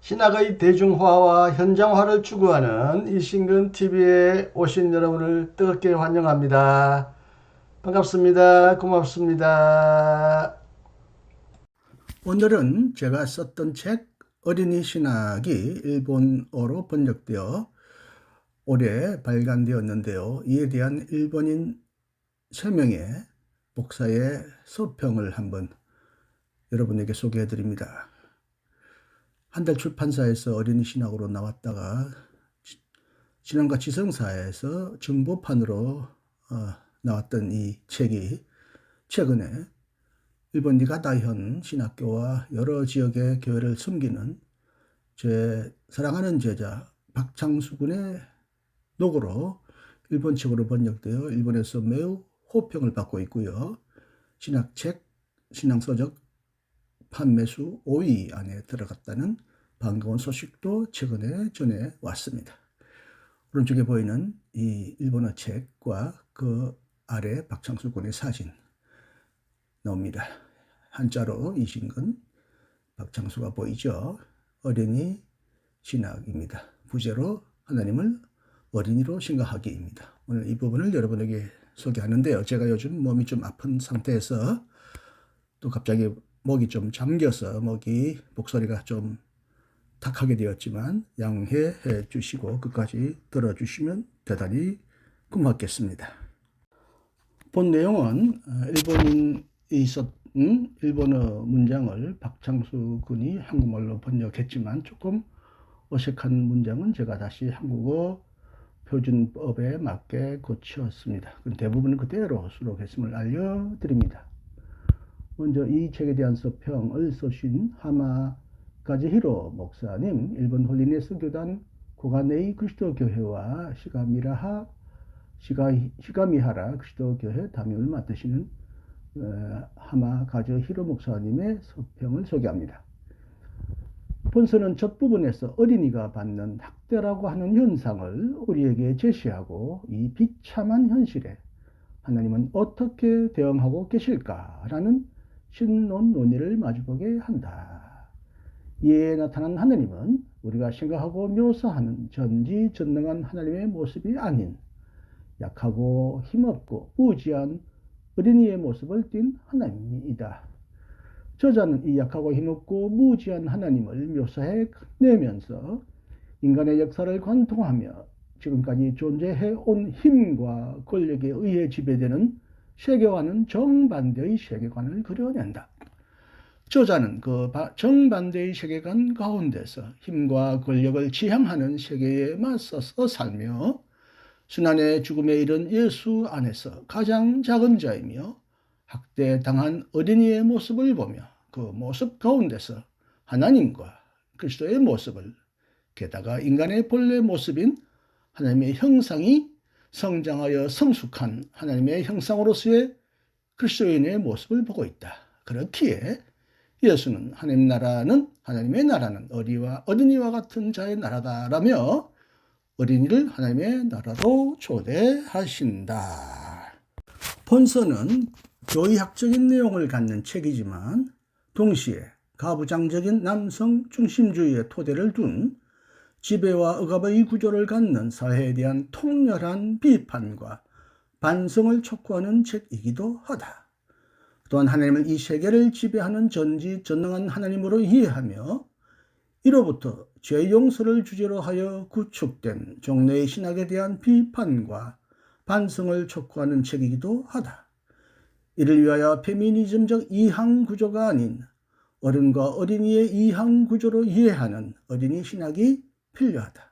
신학의 대중화와 현장화를 추구하는 이신근TV에 오신 여러분을 뜨겁게 환영합니다. 반갑습니다. 고맙습니다. 오늘은 제가 썼던 책 어린이 신학이 일본어로 번역되어 올해 발간되었는데요. 이에 대한 일본인 3명의 목사의 서평을 한번 여러분에게 소개해 드립니다. 한달 출판사에서 어린이 신학으로 나왔다가 신앙과 지성사에서 정보판으로 나왔던 이 책이 최근에 일본 니가다현 신학교와 여러 지역의 교회를 섬기는 제 사랑하는 제자 박창수 군의 노고로 일본책으로 번역되어 일본에서 매우 호평을 받고 있고요. 신학책, 신앙서적 판매수 5위 안에 들어갔다는 반가운 소식도 최근에 전해왔습니다. 오른쪽에 보이는 이 일본어 책과 그 아래 박창수 군의 사진 나옵니다. 한자로 이신근, 박창수가 보이죠. 어린이 신학입니다. 부제로 하나님을 어린이로 생각하기입니다. 오늘 이 부분을 여러분에게 소개하는데요. 제가 요즘 몸이 좀 아픈 상태에서 또 갑자기 목이 좀 잠겨서 목소리가 좀 탁하게 되었지만 양해해 주시고 끝까지 들어주시면 대단히 고맙겠습니다. 본 내용은 일본인이 썼 일본어 문장을 박창수 군이 한국말로 번역했지만 조금 어색한 문장은 제가 다시 한국어 표준법에 맞게 고쳤습니다. 대부분은 그대로 수록했음을 알려드립니다. 먼저 이 책에 대한 서평을 쓰신 하마가즈히로 목사님, 일본 홀리네스 교단 고가네이 그리스도 교회와 시가미하라 그리스도 교회 담임을 맡으시는 하마가즈히로 목사님의 서평을 소개합니다. 본서는 첫 부분에서 어린이가 받는 학대라고 하는 현상을 우리에게 제시하고 이 비참한 현실에 하나님은 어떻게 대응하고 계실까라는 신론 논의를 마주보게 한다. 이에 나타난 하나님은 우리가 생각하고 묘사하는 전지전능한 하나님의 모습이 아닌 약하고 힘없고 무지한 어린이의 모습을 띤 하나님이다. 저자는 이 약하고 힘없고 무지한 하나님을 묘사해내면서 인간의 역사를 관통하며 지금까지 존재해온 힘과 권력에 의해 지배되는 세계와는 정반대의 세계관을 그려낸다. 저자는 그 정반대의 세계관 가운데서 힘과 권력을 지향하는 세계에 맞서서 살며 순환의 죽음에 이른 예수 안에서 가장 작은 자이며 학대당한 어린이의 모습을 보며 그 모습 가운데서 하나님과 그리스도의 모습을 게다가 인간의 본래 모습인 하나님의 형상이 성장하여 성숙한 하나님의 형상으로서의 그리스도인의 모습을 보고 있다. 그렇기에 예수는 하나님의 나라는 어린이와 같은 자의 나라다라며 어린이를 하나님의 나라로 초대하신다. 본서는 교의학적인 내용을 갖는 책이지만 동시에 가부장적인 남성 중심주의의 토대를 둔 지배와 억압의 구조를 갖는 사회에 대한 통렬한 비판과 반성을 촉구하는 책이기도 하다. 또한 하나님을 이 세계를 지배하는 전지전능한 하나님으로 이해하며 이로부터 죄 용서를 주제로 하여 구축된 종래의 신학에 대한 비판과 반성을 촉구하는 책이기도 하다. 이를 위하여 페미니즘적 이항 구조가 아닌 어른과 어린이의 이항 구조로 이해하는 어린이 신학이 필요하다.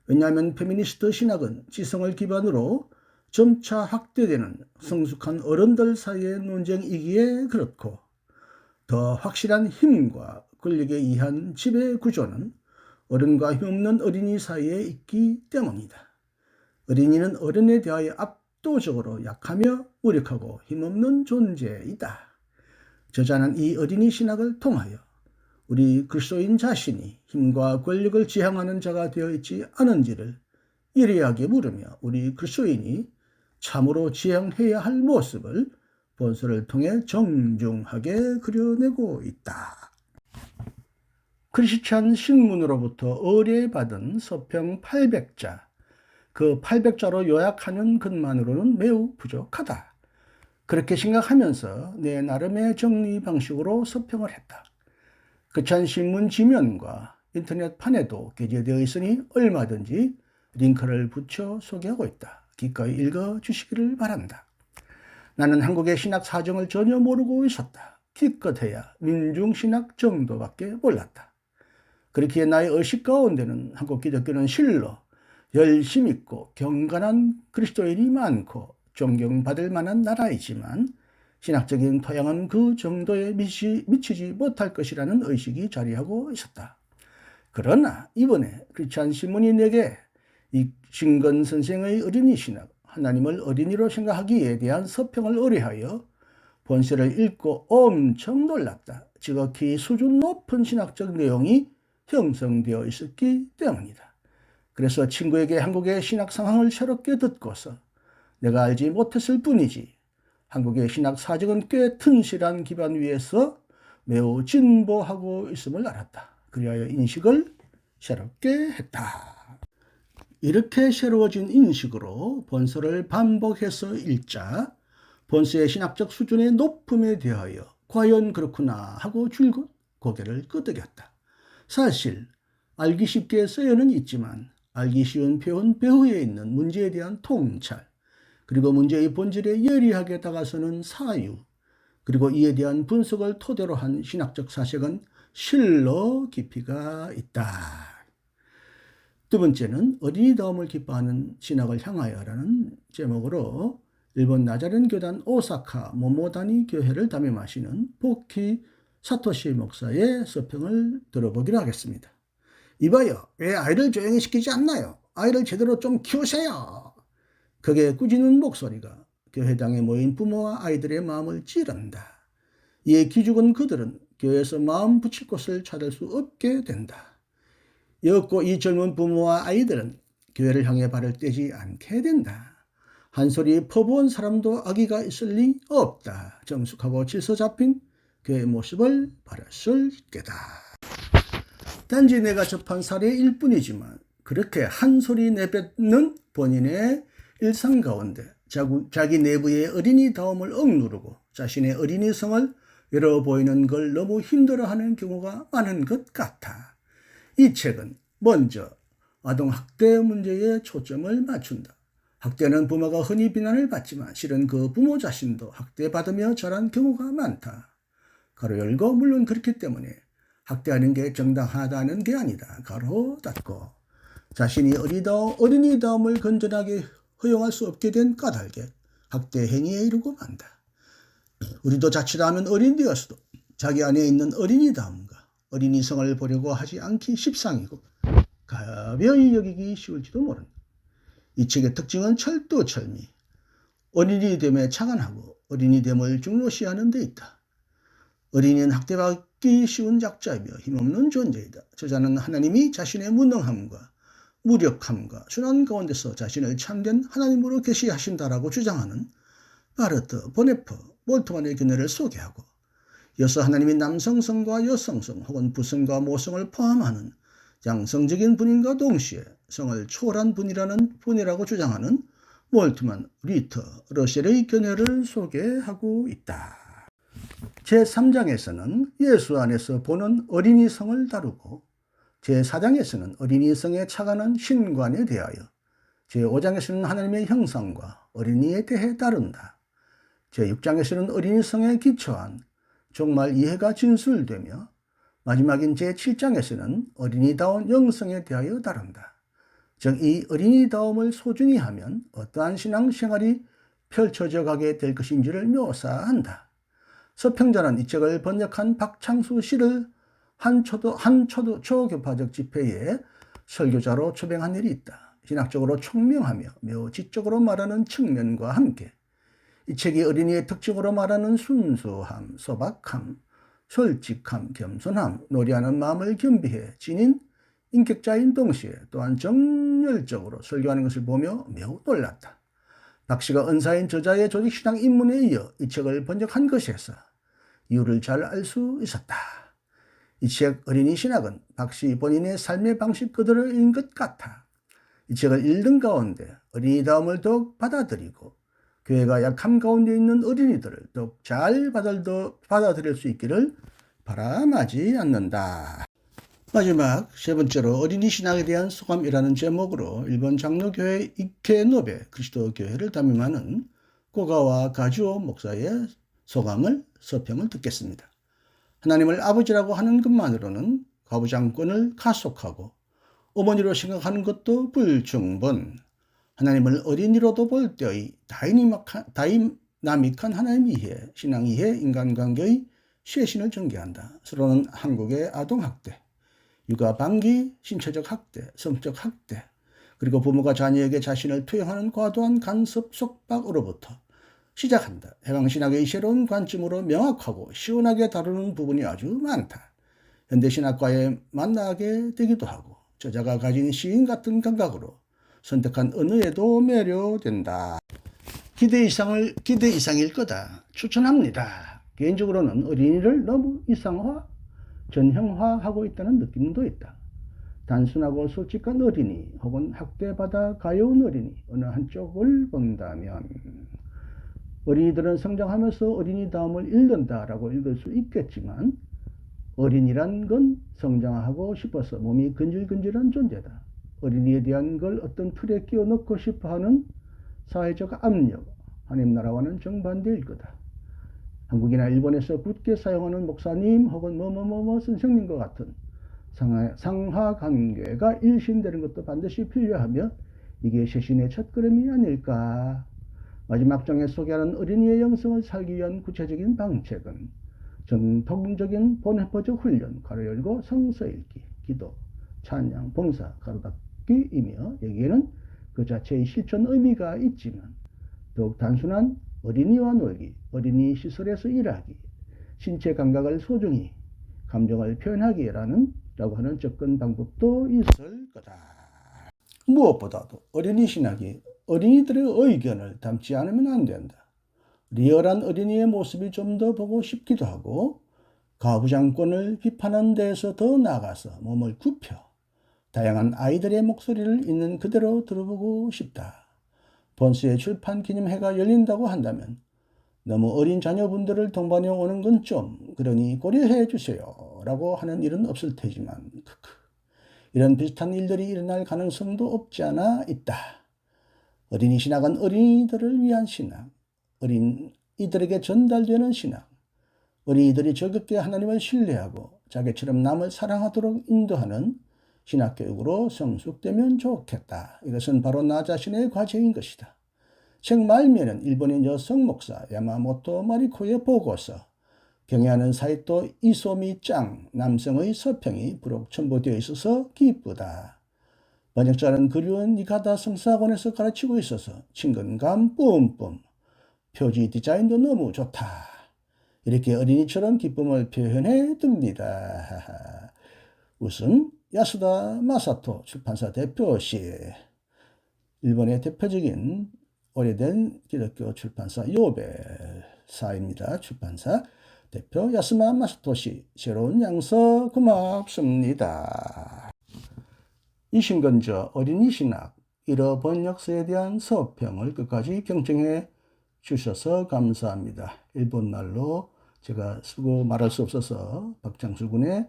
왜냐하면 페미니스트 신학은 지성을 기반으로 점차 확대되는 성숙한 어른들 사이의 논쟁이기에 그렇고 더 확실한 힘과 권력에 의한 지배 구조는 어른과 힘없는 어린이 사이에 있기 때문이다. 어린이는 어른에 대하여 압도적으로 약하며 무력하고 힘없는 존재이다. 저자는 이 어린이 신학을 통하여 우리 그리스도인 자신이 힘과 권력을 지향하는 자가 되어 있지 않은지를 예리하게 물으며 우리 그리스도인이 참으로 지향해야 할 모습을 본서를 통해 정중하게 그려내고 있다. 크리스찬 신문으로부터 의뢰받은 서평 800자, 그 800자로 요약하는 것만으로는 매우 부족하다. 그렇게 생각하면서 내 나름의 정리 방식으로 서평을 했다. 크리스찬 신문 지면과 인터넷판에도 게재되어 있으니 얼마든지 링크를 붙여 소개하고 있다. 기꺼이 읽어주시기를 바란다. 나는 한국의 신학 사정을 전혀 모르고 있었다. 기껏해야 민중신학 정도밖에 몰랐다. 그렇기에 나의 의식 가운데는 한국 기독교는 실로 열심 있고 경건한 그리스도인이 많고 존경받을 만한 나라이지만 신학적인 토양은 그 정도에 미치지 못할 것이라는 의식이 자리하고 있었다. 그러나 이번에 크리스찬 신문이 내게 이 신건 선생의 어린이 신학, 하나님을 어린이로 생각하기에 대한 서평을 의뢰하여 본서를 읽고 엄청 놀랐다. 지극히 수준 높은 신학적 내용이 형성되어 있었기 때문이다. 그래서 친구에게 한국의 신학 상황을 새롭게 듣고서 내가 알지 못했을 뿐이지 한국의 신학 사정은 꽤 튼실한 기반 위에서 매우 진보하고 있음을 알았다. 그리하여 인식을 새롭게 했다. 이렇게 새로워진 인식으로 본서를 반복해서 읽자 본서의 신학적 수준의 높음에 대하여 과연 그렇구나 하고 줄곧 고개를 끄덕였다. 사실 알기 쉽게 쓰여는 있지만 알기 쉬운 표현 배후에 있는 문제에 대한 통찰, 그리고 문제의 본질에 예리하게 다가서는 사유, 그리고 이에 대한 분석을 토대로 한 신학적 사색은 실로 깊이가 있다. 두 번째는 어린이다움을 기뻐하는 신학을 향하여라는 제목으로 일본 나자렌 교단 오사카 모모다니 교회를 담임하시는 보키 사토시 목사의 서평을 들어보기로 하겠습니다. 이봐요, 왜 아이를 조용히 시키지 않나요? 아이를 제대로 좀 키우세요. 그게 꾸짖는 목소리가 교회당에 모인 부모와 아이들의 마음을 찌른다. 이에 기죽은 그들은 교회에서 마음 붙일 곳을 찾을 수 없게 된다. 이었고 이 젊은 부모와 아이들은 교회를 향해 발을 떼지 않게 된다. 한 소리 퍼부은 사람도 아기가 있을 리 없다. 정숙하고 질서 잡힌 교회의 모습을 바랐을 때다. 단지 내가 접한 사례일 뿐이지만 그렇게 한 소리 내뱉는 본인의 일상 가운데 자기 내부의 어린이다움을 억누르고 자신의 어린이성을 열어 보이는 걸 너무 힘들어하는 경우가 많은 것 같아. 이 책은 먼저 아동학대 문제에 초점을 맞춘다. 학대는 부모가 흔히 비난을 받지만 실은 그 부모 자신도 학대받으며 자란 경우가 많다. 가로 열고 물론 그렇기 때문에 학대하는 게 정당하다는 게 아니다. 가로 닫고 자신이 어린이다움을 건전하게 허용할 수 없게 된 까닭에 학대 행위에 이르고 만다. 우리도 자칫하면 어린 되어서도 자기 안에 있는 어린이다움과 어린이성을 보려고 하지 않기 십상이고 가벼이 여기기 쉬울지도 모른다. 이 책의 특징은 철두철미, 어린이됨에 착안하고 어린이됨을 중요시하는 데 있다. 어린이는 학대받기 쉬운 약자이며 힘없는 존재이다. 저자는 하나님이 자신의 무능함과 무력함과 순환 가운데서 자신을 참된 하나님으로 계시하신다라고 주장하는 바르트, 보네퍼, 몰트만의 견해를 소개하고 이어서 하나님이 남성성과 여성성 혹은 부성과 모성을 포함하는 양성적인 분인과 동시에 성을 초월한 분이라고 주장하는 몰트만, 리터, 러셀의 견해를 소개하고 있다. 제3장에서는 예수 안에서 보는 어린이성을 다루고 제4장에서는 어린이성에 착안한 신관에 대하여 제5장에서는 하나님의 형상과 어린이에 대해 다룬다. 제6장에서는 어린이성에 기초한 정말 이해가 진술되며 마지막인 제7장에서는 어린이다운 영성에 대하여 다룬다. 즉 이 어린이다움을 소중히 하면 어떠한 신앙생활이 펼쳐져 가게 될 것인지를 묘사한다. 서평자는 이 책을 번역한 박창수 씨를 한 초교파적 집회에 설교자로 초빙한 일이 있다. 신학적으로 총명하며 매우 지적으로 말하는 측면과 함께 이 책이 어린이의 특징으로 말하는 순수함, 소박함, 솔직함, 겸손함, 노래하는 마음을 겸비해 지닌 인격자인 동시에 또한 정열적으로 설교하는 것을 보며 매우 놀랐다. 박 씨가 은사인 저자의 조직신앙 입문에 이어 이 책을 번역한 것에서 이유를 잘 알 수 있었다. 이 책 어린이 신학은 박씨 본인의 삶의 방식 그대로인 것 같아. 이 책을 읽는 가운데 어린이다움을 더욱 받아들이고 교회가 약함 가운데 있는 어린이들을 더욱 잘 받아들일 수 있기를 바람하지 않는다. 마지막 세 번째로 어린이 신학에 대한 소감이라는 제목으로 일본 장로교회 이케노베 그리스도교회를 담임하는 고가와 가주오 목사의 서평을 듣겠습니다. 하나님을 아버지라고 하는 것만으로는 가부장권을 가속하고 어머니로 생각하는 것도 불충분. 하나님을 어린이로도 볼 때의 다이나믹한 하나님 이해, 신앙 이해, 인간관계의 쇄신을 전개한다. 서로는 한국의 아동학대, 육아 방기, 신체적 학대, 성적 학대, 그리고 부모가 자녀에게 자신을 투영하는 과도한 간섭 속박으로부터 시작한다. 해방신학의 새로운 관점으로 명확하고 시원하게 다루는 부분이 아주 많다. 현대신학과에 만나게 되기도 하고 저자가 가진 시인 같은 감각으로 선택한 언어에도 매료된다. 기대 이상일 거다. 추천합니다. 개인적으로는 어린이를 너무 이상화, 전형화하고 있다는 느낌도 있다. 단순하고 솔직한 어린이 혹은 학대받아 가여운 어린이 어느 한쪽을 본다면 어린이들은 성장하면서 어린이다움을 잃는다라고 읽을 수 있겠지만 어린이란 건 성장하고 싶어서 몸이 근질근질한 존재다. 어린이에 대한 걸 어떤 틀에 끼워 넣고 싶어하는 사회적 압력, 하나님 나라와는 정반대일 거다. 한국이나 일본에서 굳게 사용하는 목사님 혹은 선생님과 같은 상하관계가 일신되는 것도 반드시 필요하며 이게 쇄신의 첫걸음이 아닐까. 마지막 장에 소개하는 어린이의 영성을 살기 위한 구체적인 방책은 전통적인 본회포적 훈련, 가로 열고 성서 읽기, 기도, 찬양, 봉사, 가로 닫기이며 여기에는 그 자체의 실천 의미가 있지만 더욱 단순한 어린이와 놀기, 어린이 시설에서 일하기, 신체 감각을 소중히, 감정을 표현하기라고 하는 접근 방법도 있을 거다. 무엇보다도 어린이 신학이 어린이들의 의견을 담지 않으면 안 된다. 리얼한 어린이의 모습이 좀 더 보고 싶기도 하고 가부장권을 비판하는 데에서 더 나아가서 몸을 굽혀 다양한 아이들의 목소리를 있는 그대로 들어보고 싶다. 본스의 출판 기념회가 열린다고 한다면 너무 어린 자녀분들을 동반해 오는 건 좀 그러니 고려해 주세요 라고 하는 일은 없을 테지만 이런 비슷한 일들이 일어날 가능성도 없지 않아 있다. 어린이 신학은 어린이들을 위한 신학, 어린이들에게 전달되는 신학, 어린이들이 즐겁게 하나님을 신뢰하고 자기처럼 남을 사랑하도록 인도하는 신학교육으로 성숙되면 좋겠다. 이것은 바로 나 자신의 과제인 것이다. 책 말미에는 일본인 여성 목사 야마모토 마리코의 보고서, 경애하는 사이토 이소미 짱 남성의 서평이 부록 첨부되어 있어서 기쁘다. 번역자는 그리운 니카다 성사학원에서 가르치고 있어서 친근감 뿜뿜. 표지 디자인도 너무 좋다. 이렇게 어린이처럼 기쁨을 표현해 둡니다. 우선 야스다 마사토 출판사 대표시, 일본의 대표적인 오래된 기독교 출판사 요벨사입니다. 출판사 대표 야스마 마사토시, 새로운 양서 고맙습니다. 이신건저 어린이 신학 1어 번역서에 대한 서평을 끝까지 경청해 주셔서 감사합니다. 일본말로 제가 쓰고 말할 수 없어서 박장수 군의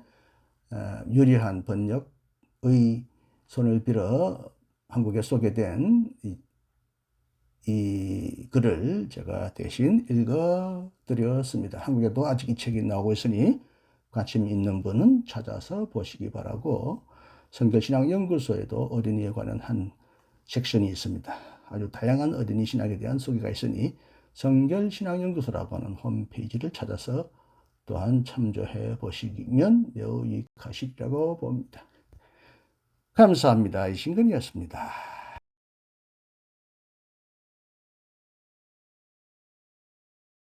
유리한 번역의 손을 빌어 한국에 소개된 이 글을 제가 대신 읽어드렸습니다. 한국에도 아직 이 책이 나오고 있으니 관심 있는 분은 찾아서 보시기 바라고, 성결신학연구소에도 어린이에 관한 한 섹션이 있습니다. 아주 다양한 어린이 신학에 대한 소개가 있으니 성결신학연구소라고 하는 홈페이지를 찾아서 또한 참조해 보시면 매우 유익하시리라고 봅니다. 감사합니다. 이신근이었습니다.